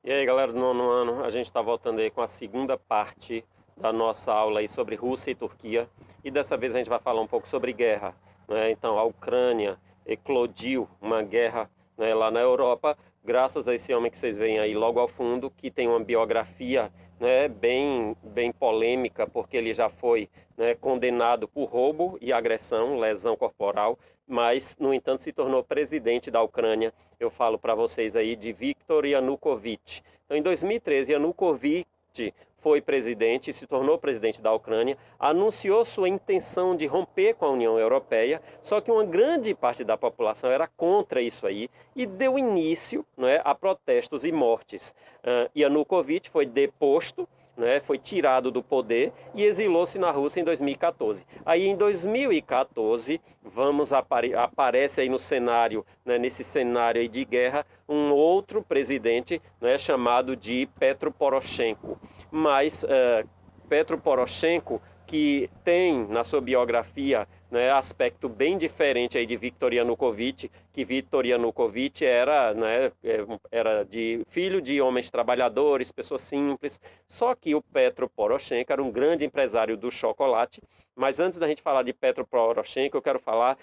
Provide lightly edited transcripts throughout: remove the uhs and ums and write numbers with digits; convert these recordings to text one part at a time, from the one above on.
E aí, galera do nono ano, a gente está voltando aí com a segunda parte da nossa aula aí sobre Rússia e Turquia. E dessa vez a gente vai falar um pouco sobre guerra, né? Então, a Ucrânia eclodiu uma guerra, né, lá na Europa, graças a esse homem que vocês veem aí logo ao fundo, que tem uma biografia, né, bem polêmica, porque ele já foi, né, condenado por roubo e agressão, lesão corporal, mas, no entanto, se tornou presidente da Ucrânia. Eu falo para vocês aí de Viktor Yanukovych. Então, em 2013, Yanukovych foi presidente, se tornou presidente da Ucrânia, anunciou sua intenção de romper com a União Europeia, só que uma grande parte da população era contra isso aí e deu início, né, a protestos e mortes. Yanukovych foi deposto, né, foi tirado do poder e exilou-se na Rússia em 2014. Aí em 2014, aparece aí no cenário, né, nesse cenário aí de guerra, um outro presidente, né, chamado de Petro Poroshenko. Mas Petro Poroshenko, que tem na sua biografia, né, aspecto bem diferente aí de Viktor Yanukovych, que Viktor Yanukovych era, né, era de filho de homens trabalhadores, pessoas simples, só que o Petro Poroshenko era um grande empresário do chocolate. Mas antes da gente falar de Petro Poroshenko, eu quero falar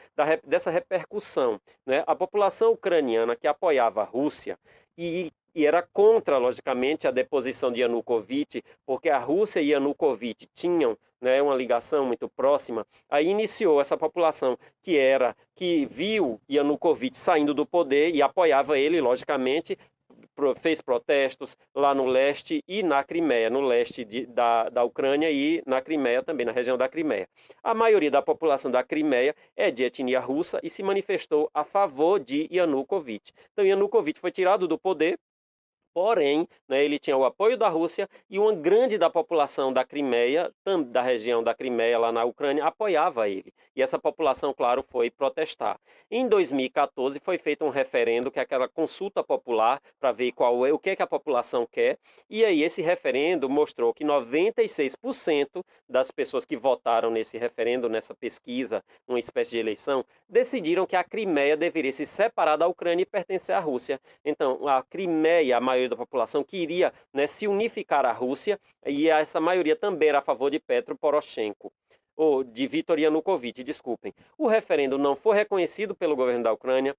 dessa repercussão, né? A população ucraniana que apoiava a Rússia e era contra, logicamente, a deposição de Yanukovych, porque a Rússia e Yanukovych tinham, né, uma ligação muito próxima. Aí iniciou essa população que viu Yanukovych saindo do poder e apoiava ele, logicamente, fez protestos lá no leste e na Crimeia, no leste da Ucrânia e na Crimeia também, na região da Crimeia. A maioria da população da Crimeia é de etnia russa e se manifestou a favor de Yanukovych. Então Yanukovych foi tirado do poder. Porém, né, ele tinha o apoio da Rússia e uma grande da população da Crimeia, da região da Crimeia, lá na Ucrânia, apoiava ele. E essa população, claro, foi protestar. Em 2014 foi feito um referendo, que é aquela consulta popular, para ver o que a população quer. E aí esse referendo mostrou que 96% das pessoas que votaram nesse referendo, nessa pesquisa, uma espécie de eleição, decidiram que a Crimeia deveria se separar da Ucrânia e pertencer à Rússia. Então, a Crimeia, a maioria da população queria, né, se unificar à Rússia, e essa maioria também era a favor de Petro Poroshenko, ou de Viktor Yanukovych, desculpem. O referendo não foi reconhecido pelo governo da Ucrânia,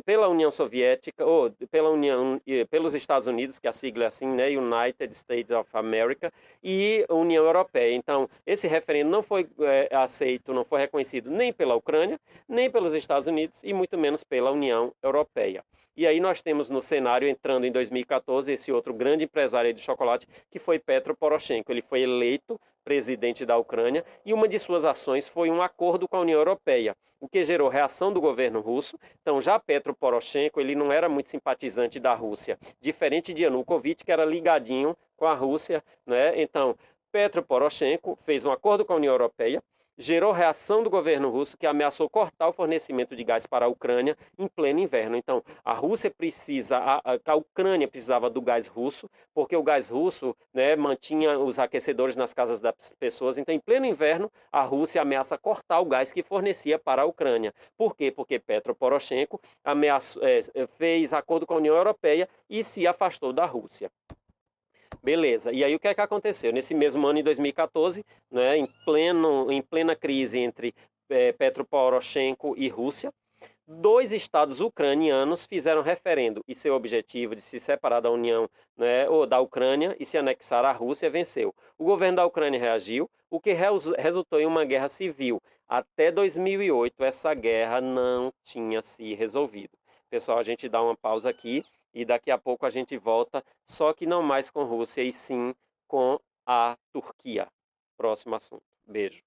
pela União Soviética, ou pelos Estados Unidos, que a sigla é assim, né, United States of America, e União Europeia. Então, esse referendo não foi aceito, não foi reconhecido nem pela Ucrânia, nem pelos Estados Unidos, e muito menos pela União Europeia. E aí nós temos no cenário, entrando em 2014, esse outro grande empresário de chocolate, que foi Petro Poroshenko. Ele foi eleito presidente da Ucrânia e uma de suas ações foi um acordo com a União Europeia, o que gerou reação do governo russo. Então já Petro Poroshenko, ele não era muito simpatizante da Rússia, diferente de Yanukovych, que era ligadinho com a Rússia, né? Então Petro Poroshenko fez um acordo com a União Europeia, gerou reação do governo russo, que ameaçou cortar o fornecimento de gás para a Ucrânia em pleno inverno. Então, a Rússia precisa, a Ucrânia precisava do gás russo, porque o gás russo, né, mantinha os aquecedores nas casas das pessoas. Então, em pleno inverno, a Rússia ameaça cortar o gás que fornecia para a Ucrânia. Por quê? Porque Petro Poroshenko fez acordo com a União Europeia e se afastou da Rússia. Beleza. E aí o que é que aconteceu? Nesse mesmo ano, em 2014, né, em plena crise entre Petro Poroshenko e Rússia, dois estados ucranianos fizeram referendo e seu objetivo de se separar da União, né, ou da Ucrânia e se anexar à Rússia venceu. O governo da Ucrânia reagiu, o que resultou em uma guerra civil. Até 2008, essa guerra não tinha se resolvido. Pessoal, a gente dá uma pausa aqui e daqui a pouco a gente volta, só que não mais com Rússia, e sim com a Turquia. Próximo assunto. Beijo.